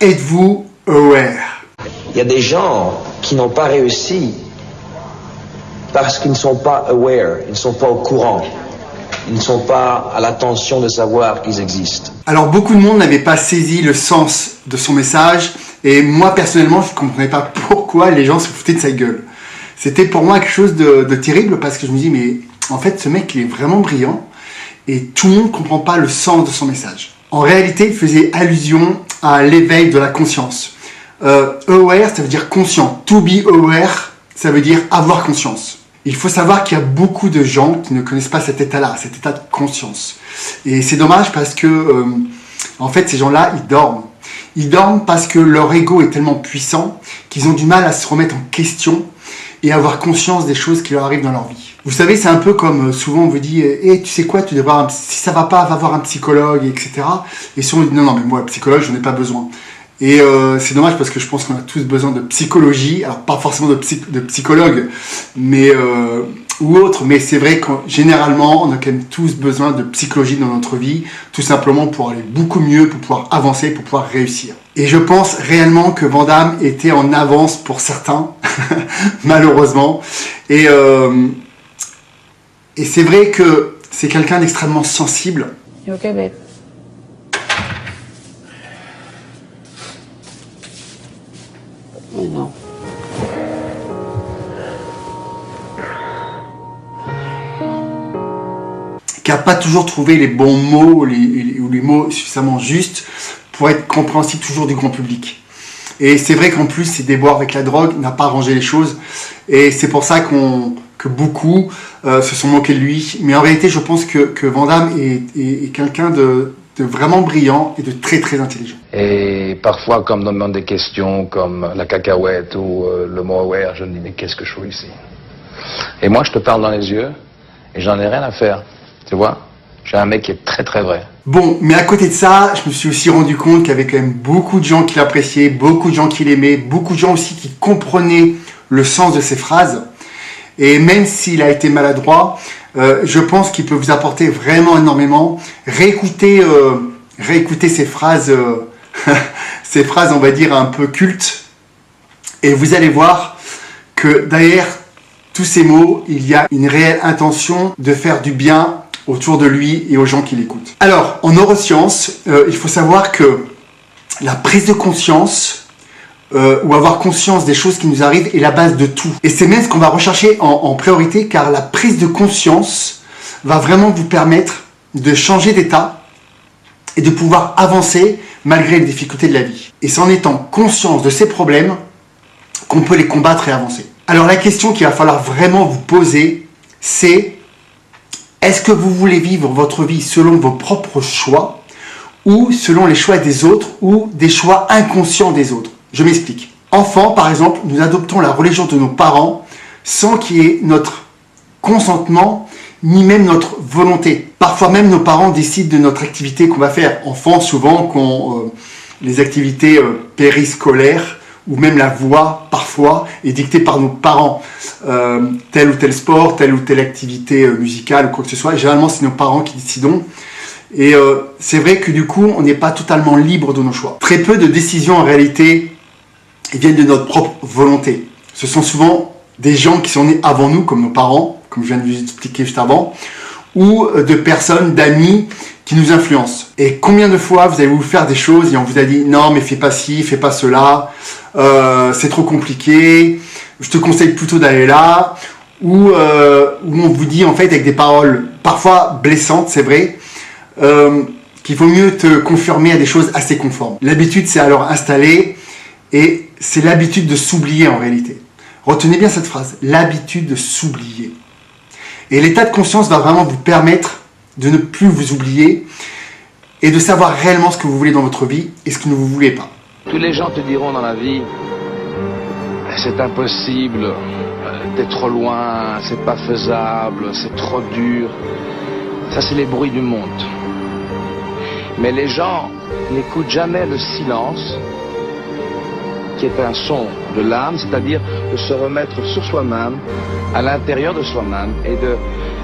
Êtes-vous aware? Il y a des gens qui n'ont pas réussi parce qu'ils ne sont pas aware, ils ne sont pas au courant, ils ne sont pas à l'attention de savoir qu'ils existent. Alors beaucoup de monde n'avait pas saisi le sens de son message et moi personnellement je ne comprenais pas pourquoi les gens se foutaient de sa gueule. C'était pour moi quelque chose de terrible parce que je me dis mais en fait ce mec il est vraiment brillant et tout le monde ne comprend pas le sens de son message. En réalité il faisait allusion à l'éveil de la conscience. Aware ça veut dire conscient, to be aware ça veut dire avoir conscience. Il faut savoir qu'il y a beaucoup de gens qui ne connaissent pas cet état-là, cet état de conscience. Et c'est dommage parce que, en fait, ces gens-là, ils dorment. Ils dorment parce que leur ego est tellement puissant qu'ils ont du mal à se remettre en question et à avoir conscience des choses qui leur arrivent dans leur vie. Vous savez, c'est un peu comme souvent on vous dit hey, tu sais quoi, tu devrais si ça va pas, va voir un psychologue, etc. Et souvent on dit non, mais moi, le psychologue, je n'en ai pas besoin. Et c'est dommage parce que je pense qu'on a tous besoin de psychologie, alors pas forcément de psychologue, mais ou autre, mais c'est vrai que généralement on a quand même tous besoin de psychologie dans notre vie, tout simplement pour aller beaucoup mieux, pour pouvoir avancer, pour pouvoir réussir. Et je pense réellement que Van Damme était en avance pour certains, malheureusement. Et c'est vrai que c'est quelqu'un d'extrêmement sensible. You okay, babe? Non. Qui n'a pas toujours trouvé les bons mots ou les mots suffisamment justes pour être compréhensible toujours du grand public. Et c'est vrai qu'en plus, ses déboires avec la drogue n'a pas arrangé les choses. Et c'est pour ça que beaucoup se sont moqués de lui. Mais en réalité, je pense que Van Damme est quelqu'un de vraiment brillant et de très très intelligent. Et parfois, quand on me demande des questions comme la cacahuète ou le mot aware, je me dis mais qu'est-ce que je fous ici? Et moi, je te parle dans les yeux et j'en ai rien à faire. Tu vois? J'ai un mec qui est très très vrai. Bon, mais à côté de ça, je me suis aussi rendu compte qu'il y avait quand même beaucoup de gens qui l'appréciaient, beaucoup de gens qui l'aimaient, beaucoup de gens aussi qui comprenaient le sens de ses phrases. Et même s'il a été maladroit, je pense qu'il peut vous apporter vraiment énormément. Réécoutez ces phrases, ces phrases, on va dire, un peu cultes. Et vous allez voir que derrière tous ces mots, il y a une réelle intention de faire du bien autour de lui et aux gens qui l'écoutent. Alors, en neurosciences, il faut savoir que la prise de conscience ou avoir conscience des choses qui nous arrivent est la base de tout. Et c'est même ce qu'on va rechercher en priorité, car la prise de conscience va vraiment vous permettre de changer d'état et de pouvoir avancer malgré les difficultés de la vie. Et c'est en étant conscience de ces problèmes qu'on peut les combattre et avancer. Alors la question qu'il va falloir vraiment vous poser, c'est est-ce que vous voulez vivre votre vie selon vos propres choix ou selon les choix des autres ou des choix inconscients des autres? Je m'explique. Enfant, par exemple, nous adoptons la religion de nos parents sans qu'il y ait notre consentement ni même notre volonté. Parfois même nos parents décident de notre activité qu'on va faire. Enfant, souvent, les activités périscolaires ou même la voie, parfois, est dictée par nos parents. Tel ou tel sport, telle ou telle activité musicale ou quoi que ce soit. Et généralement, c'est nos parents qui décident. Et c'est vrai que du coup, on n'est pas totalement libre de nos choix. Très peu de décisions, en réalité, viennent de notre propre volonté. Ce sont souvent des gens qui sont nés avant nous, comme nos parents, comme je viens de vous expliquer juste avant, ou de personnes, d'amis, qui nous influencent. Et combien de fois vous allez vous faire des choses et on vous a dit « Non, mais fais pas ci, fais pas cela, c'est trop compliqué, je te conseille plutôt d'aller là. » Ou on vous dit en fait avec des paroles parfois blessantes, c'est vrai, qu'il vaut mieux te conformer à des choses assez conformes. L'habitude s'est alors installée et c'est l'habitude de s'oublier en réalité. Retenez bien cette phrase, l'habitude de s'oublier. Et l'état de conscience va vraiment vous permettre de ne plus vous oublier et de savoir réellement ce que vous voulez dans votre vie et ce que vous ne voulez pas. Tous les gens te diront dans la vie, c'est impossible, t'es trop loin, c'est pas faisable, c'est trop dur. Ça, c'est les bruits du monde. Mais les gens n'écoutent jamais le silence, qui est un son de l'âme, c'est-à-dire de se remettre sur soi-même, à l'intérieur de soi-même, et de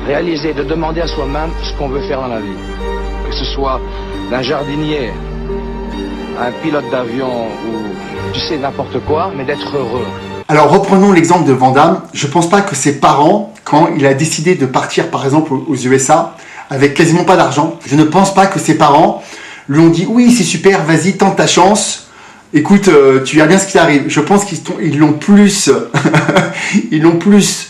réaliser, de demander à soi-même ce qu'on veut faire dans la vie. Que ce soit d'un jardinier un pilote d'avion ou tu sais n'importe quoi, mais d'être heureux. Alors reprenons l'exemple de Van Damme. Je pense pas que ses parents, quand il a décidé de partir par exemple aux USA, avec quasiment pas d'argent, je ne pense pas que ses parents lui ont dit oui c'est super, vas-y tente ta chance, écoute tu verras bien ce qui arrive. Je pense qu'ils l'ont plus, ils l'ont plus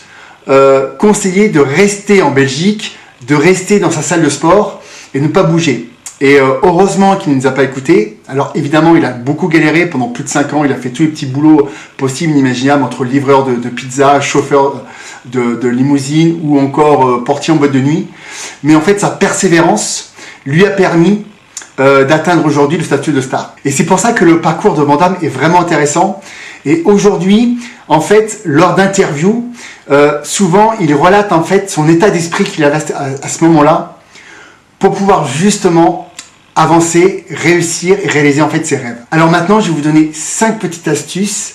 conseillé de rester en Belgique, de rester dans sa salle de sport et ne pas bouger. Et heureusement qu'il ne nous a pas écoutés. Alors évidemment, il a beaucoup galéré pendant plus de 5 ans. Il a fait tous les petits boulots possibles, inimaginables, entre livreur de pizza, chauffeur de limousine ou encore portier en boîte de nuit. Mais en fait, sa persévérance lui a permis d'atteindre aujourd'hui le statut de star. Et c'est pour ça que le parcours de Van Damme est vraiment intéressant. Et aujourd'hui, en fait, lors d'interviews, souvent, il relate en fait son état d'esprit qu'il avait à ce moment-là pour pouvoir justement avancer, réussir et réaliser en fait ses rêves. Alors maintenant, je vais vous donner 5 petites astuces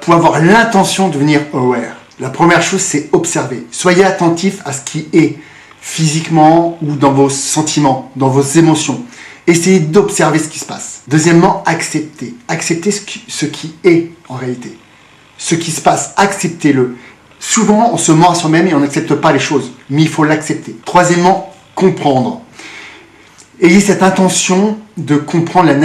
pour avoir l'intention de devenir aware. La première chose, c'est observer. Soyez attentif à ce qui est physiquement ou dans vos sentiments, dans vos émotions. Essayez d'observer ce qui se passe. Deuxièmement, accepter. Accepter ce qui est en réalité. Ce qui se passe, acceptez-le. Souvent, on se ment à soi-même et on n'accepte pas les choses, mais il faut l'accepter. Troisièmement, comprendre. Ayez cette intention de comprendre la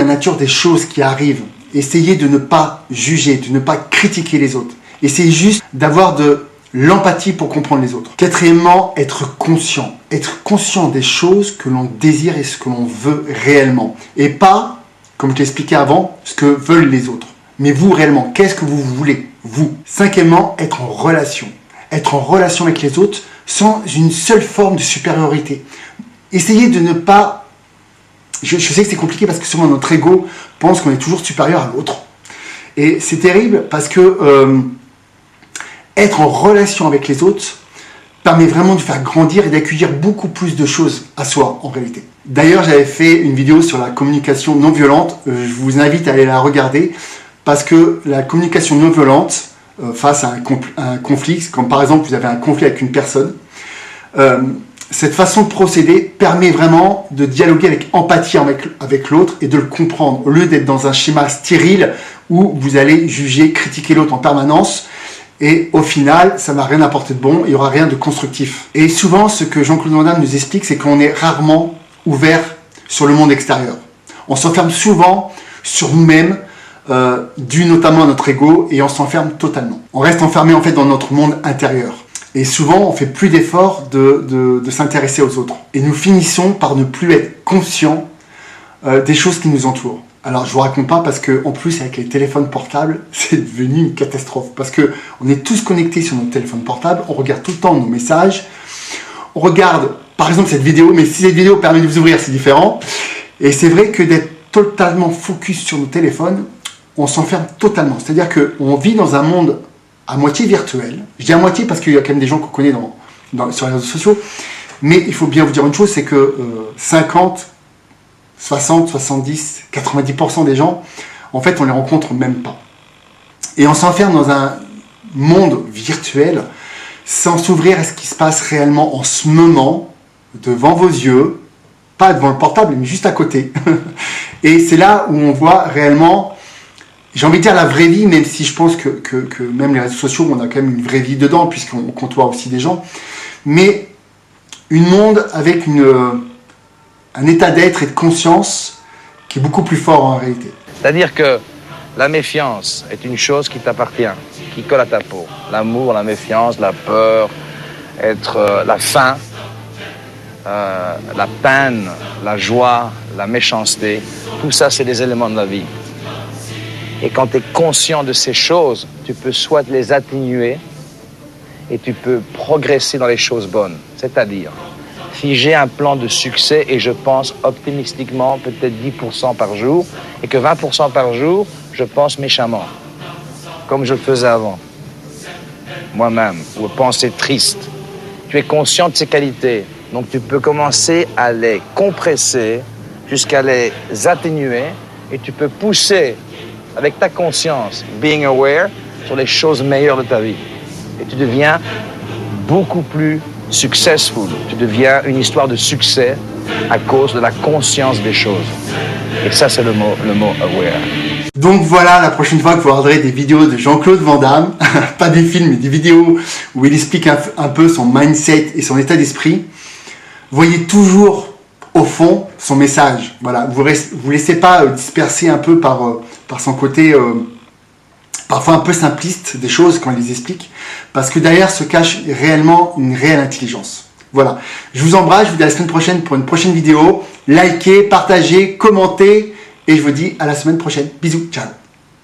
nature des choses qui arrivent. Essayez de ne pas juger, de ne pas critiquer les autres. Essayez juste d'avoir de l'empathie pour comprendre les autres. Quatrièmement, être conscient. Être conscient des choses que l'on désire et ce que l'on veut réellement. Et pas, comme je t'ai expliqué avant, ce que veulent les autres. Mais vous réellement, qu'est-ce que vous voulez, vous? Cinquièmement, être en relation. Être en relation avec les autres sans une seule forme de supériorité. Essayez de ne pas... Je sais que c'est compliqué parce que souvent notre ego pense qu'on est toujours supérieur à l'autre. Et c'est terrible parce que être en relation avec les autres permet vraiment de faire grandir et d'accueillir beaucoup plus de choses à soi en réalité. D'ailleurs, j'avais fait une vidéo sur la communication non violente. Je vous invite à aller la regarder parce que la communication non violente face à un conflit, comme par exemple vous avez un conflit avec une personne, cette façon de procéder permet vraiment de dialoguer avec empathie avec l'autre et de le comprendre, au lieu d'être dans un schéma stérile où vous allez juger, critiquer l'autre en permanence et au final, ça n'a rien apporté de bon, il n'y aura rien de constructif. Et souvent, ce que Jean-Claude Van Damme nous explique, c'est qu'on est rarement ouvert sur le monde extérieur. On s'enferme souvent sur nous-mêmes, dû notamment à notre ego, et on s'enferme totalement. On reste enfermé en fait dans notre monde intérieur. Et souvent, on fait plus d'efforts de s'intéresser aux autres. Et nous finissons par ne plus être conscients des choses qui nous entourent. Alors, je vous raconte pas parce que, en plus, avec les téléphones portables, c'est devenu une catastrophe. Parce que on est tous connectés sur notre téléphone portable, on regarde tout le temps nos messages, on regarde, par exemple, cette vidéo, mais si cette vidéo permet de vous ouvrir, c'est différent. Et c'est vrai que d'être totalement focus sur nos téléphones, on s'enferme totalement. C'est-à-dire qu'on vit dans un monde à moitié virtuel. Je dis à moitié parce qu'il y a quand même des gens qu'on connaît sur les réseaux sociaux. Mais il faut bien vous dire une chose, c'est que 50, 60, 70, 90% des gens, en fait, on les rencontre même pas. Et on s'enferme dans un monde virtuel sans s'ouvrir à ce qui se passe réellement en ce moment, devant vos yeux, pas devant le portable, mais juste à côté. Et c'est là où on voit réellement, j'ai envie de dire la vraie vie, même si je pense que même les réseaux sociaux, on a quand même une vraie vie dedans, puisqu'on côtoie aussi des gens, mais une monde avec un état d'être et de conscience qui est beaucoup plus fort en réalité. C'est-à-dire que la méfiance est une chose qui t'appartient, qui colle à ta peau. L'amour, la méfiance, la peur, la faim, la peine, la joie, la méchanceté, tout ça c'est des éléments de la vie. Et quand tu es conscient de ces choses, tu peux soit les atténuer et tu peux progresser dans les choses bonnes. C'est-à-dire, si j'ai un plan de succès et je pense optimistiquement peut-être 10% par jour et que 20% par jour, je pense méchamment, comme je le faisais avant, moi-même, ou penser triste. Tu es conscient de ces qualités, donc tu peux commencer à les compresser jusqu'à les atténuer et tu peux pousser avec ta conscience, being aware, sur les choses meilleures de ta vie. Et tu deviens beaucoup plus successful. Tu deviens une histoire de succès à cause de la conscience des choses. Et ça, c'est le mot aware. Donc voilà, la prochaine fois que vous regarderez des vidéos de Jean-Claude Van Damme, pas des films, mais des vidéos où il explique un peu son mindset et son état d'esprit, voyez toujours au fond son message. Voilà, vous laissez pas disperser un peu par son côté parfois un peu simpliste des choses quand il les explique, parce que derrière se cache réellement une réelle intelligence. Voilà, je vous embrasse, je vous dis à la semaine prochaine pour une prochaine vidéo. Likez, partagez, commentez, et je vous dis à la semaine prochaine. Bisous, ciao.